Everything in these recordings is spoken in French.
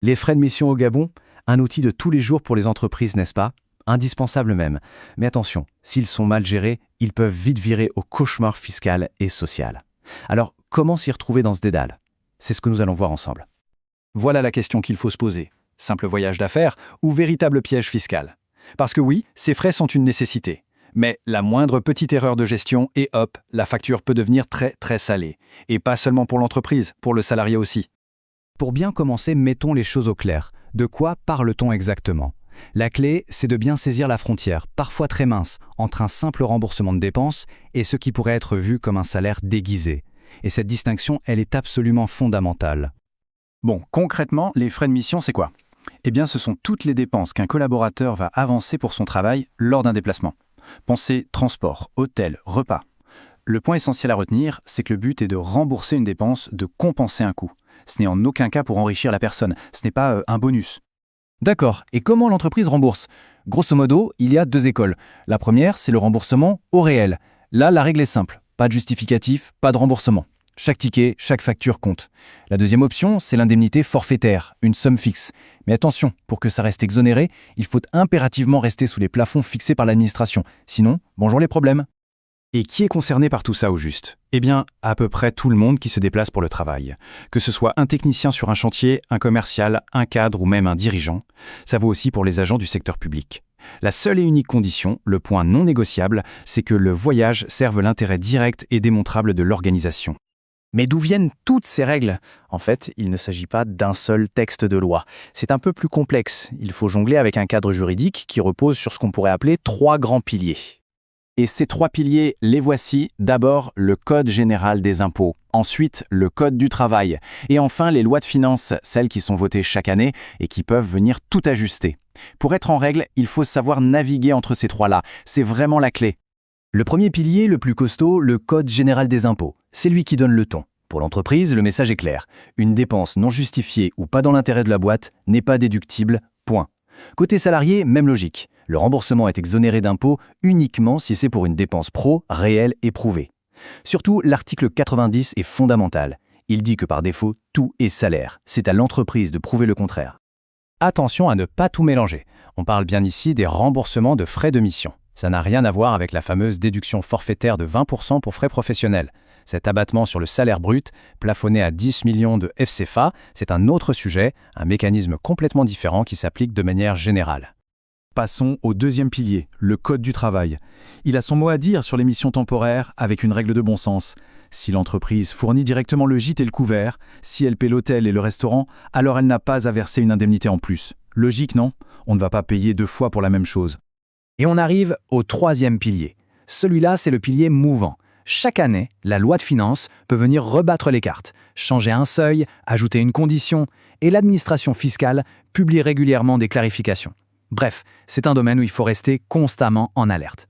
Les frais de mission au Gabon, un outil de tous les jours pour les entreprises, n'est-ce pas? Indispensable même. Mais attention, s'ils sont mal gérés, ils peuvent vite virer au cauchemar fiscal et social. Alors, comment s'y retrouver dans ce dédale? C'est ce que nous allons voir ensemble. Voilà la question qu'il faut se poser. Simple voyage d'affaires ou véritable piège fiscal? Parce que oui, ces frais sont une nécessité. Mais la moindre petite erreur de gestion et hop, la facture peut devenir très très salée. Et pas seulement pour l'entreprise, pour le salarié aussi. Pour bien commencer, mettons les choses au clair. De quoi parle-t-on exactement? La clé, c'est de bien saisir la frontière, parfois très mince, entre un simple remboursement de dépenses et ce qui pourrait être vu comme un salaire déguisé. Et cette distinction, elle est absolument fondamentale. Bon, concrètement, les frais de mission, c'est quoi? Eh bien, ce sont toutes les dépenses qu'un collaborateur va avancer pour son travail lors d'un déplacement. Pensez transport, hôtel, repas. Le point essentiel à retenir, c'est que le but est de rembourser une dépense, de compenser un coût. Ce n'est en aucun cas pour enrichir la personne, ce n'est pas un bonus. D'accord, et comment l'entreprise rembourse? Grosso modo, il y a deux écoles. La première, c'est le remboursement au réel. Là, la règle est simple, pas de justificatif, pas de remboursement. Chaque ticket, chaque facture compte. La deuxième option, c'est l'indemnité forfaitaire, une somme fixe. Mais attention, pour que ça reste exonéré, il faut impérativement rester sous les plafonds fixés par l'administration. Sinon, bonjour les problèmes. Et qui est concerné par tout ça au juste? Eh bien, à peu près tout le monde qui se déplace pour le travail. Que ce soit un technicien sur un chantier, un commercial, un cadre ou même un dirigeant, ça vaut aussi pour les agents du secteur public. La seule et unique condition, le point non négociable, c'est que le voyage serve l'intérêt direct et démontrable de l'organisation. Mais d'où viennent toutes ces règles? En fait, il ne s'agit pas d'un seul texte de loi. C'est un peu plus complexe. Il faut jongler avec un cadre juridique qui repose sur ce qu'on pourrait appeler trois grands piliers. Et ces trois piliers, les voici. D'abord, le Code général des impôts. Ensuite, le Code du travail. Et enfin, les lois de finances, celles qui sont votées chaque année et qui peuvent venir tout ajuster. Pour être en règle, il faut savoir naviguer entre ces trois-là. C'est vraiment la clé. Le premier pilier, le plus costaud, le Code général des impôts. C'est lui qui donne le ton. Pour l'entreprise, le message est clair. Une dépense non justifiée ou pas dans l'intérêt de la boîte n'est pas déductible, point. Côté salarié, même logique. Le remboursement est exonéré d'impôts uniquement si c'est pour une dépense pro, réelle et prouvée. Surtout, l'article 90 est fondamental. Il dit que par défaut, tout est salaire. C'est à l'entreprise de prouver le contraire. Attention à ne pas tout mélanger. On parle bien ici des remboursements de frais de mission. Ça n'a rien à voir avec la fameuse déduction forfaitaire de 20% pour frais professionnels. Cet abattement sur le salaire brut, plafonné à 10 millions de FCFA, c'est un autre sujet, un mécanisme complètement différent qui s'applique de manière générale. Passons au deuxième pilier, le Code du travail. Il a son mot à dire sur les missions temporaires avec une règle de bon sens. Si l'entreprise fournit directement le gîte et le couvert, si elle paie l'hôtel et le restaurant, alors elle n'a pas à verser une indemnité en plus. Logique, non? On ne va pas payer deux fois pour la même chose. Et on arrive au troisième pilier. Celui-là, c'est le pilier mouvant. Chaque année, la loi de finances peut venir rebattre les cartes, changer un seuil, ajouter une condition, et l'administration fiscale publie régulièrement des clarifications. Bref, c'est un domaine où il faut rester constamment en alerte.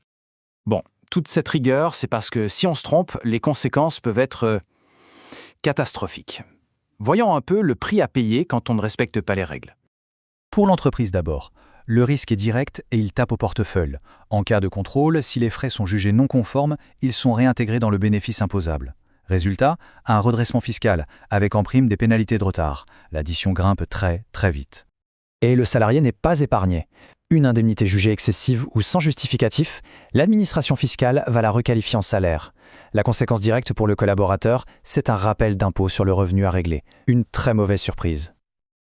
Bon, toute cette rigueur, c'est parce que si on se trompe, les conséquences peuvent être catastrophiques. Voyons un peu le prix à payer quand on ne respecte pas les règles. Pour l'entreprise d'abord, le risque est direct et il tape au portefeuille. En cas de contrôle, si les frais sont jugés non conformes, ils sont réintégrés dans le bénéfice imposable. Résultat, un redressement fiscal, avec en prime des pénalités de retard. L'addition grimpe très, très vite. Et le salarié n'est pas épargné. Une indemnité jugée excessive ou sans justificatif, l'administration fiscale va la requalifier en salaire. La conséquence directe pour le collaborateur, c'est un rappel d'impôt sur le revenu à régler. Une très mauvaise surprise.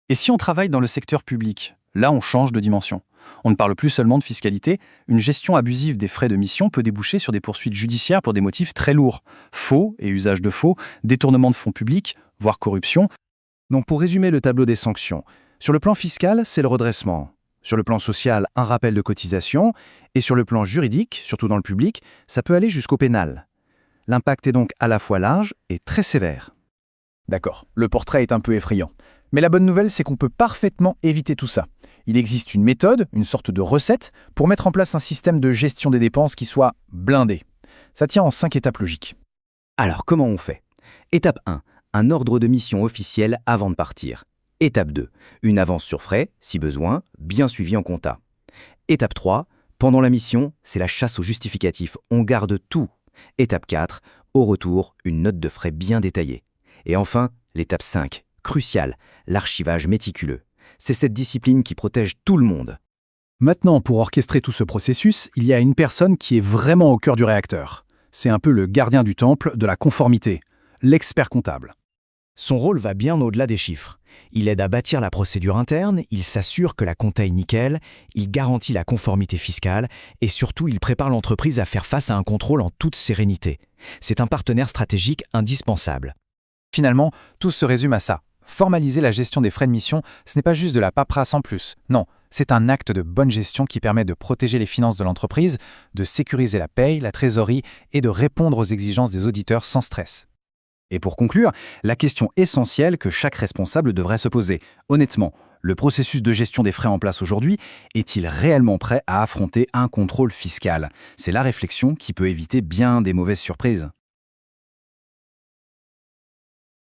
Et si on travaille dans le secteur public? Là, on change de dimension. On ne parle plus seulement de fiscalité, une gestion abusive des frais de mission peut déboucher sur des poursuites judiciaires pour des motifs très lourds. Faux et usage de faux, détournement de fonds publics, voire corruption. Donc pour résumer le tableau des sanctions, sur le plan fiscal, c'est le redressement. Sur le plan social, un rappel de cotisation. Et sur le plan juridique, surtout dans le public, ça peut aller jusqu'au pénal. L'impact est donc à la fois large et très sévère. D'accord, le portrait est un peu effrayant. Mais la bonne nouvelle, c'est qu'on peut parfaitement éviter tout ça. Il existe une méthode, une sorte de recette, pour mettre en place un système de gestion des dépenses qui soit blindé. Ça tient en 5 étapes logiques. Alors, comment on fait? Étape 1. Un ordre de mission officiel avant de partir. Étape 2. Une avance sur frais, si besoin, bien suivie en compta. Étape 3. Pendant la mission, c'est la chasse aux justificatifs. On garde tout. Étape 4. Au retour, une note de frais bien détaillée. Et enfin, l'étape 5. Cruciale, l'archivage méticuleux. C'est cette discipline qui protège tout le monde. Maintenant, pour orchestrer tout ce processus, il y a une personne qui est vraiment au cœur du réacteur. C'est un peu le gardien du temple de la conformité, l'expert comptable. Son rôle va bien au-delà des chiffres. Il aide à bâtir la procédure interne, il s'assure que la compta est nickel, il garantit la conformité fiscale et surtout il prépare l'entreprise à faire face à un contrôle en toute sérénité. C'est un partenaire stratégique indispensable. Finalement, tout se résume à ça. Formaliser la gestion des frais de mission, ce n'est pas juste de la paperasse en plus. Non, c'est un acte de bonne gestion qui permet de protéger les finances de l'entreprise, de sécuriser la paye, la trésorerie et de répondre aux exigences des auditeurs sans stress. Et pour conclure, la question essentielle que chaque responsable devrait se poser. Honnêtement, le processus de gestion des frais en place aujourd'hui est-il réellement prêt à affronter un contrôle fiscal? C'est la réflexion qui peut éviter bien des mauvaises surprises.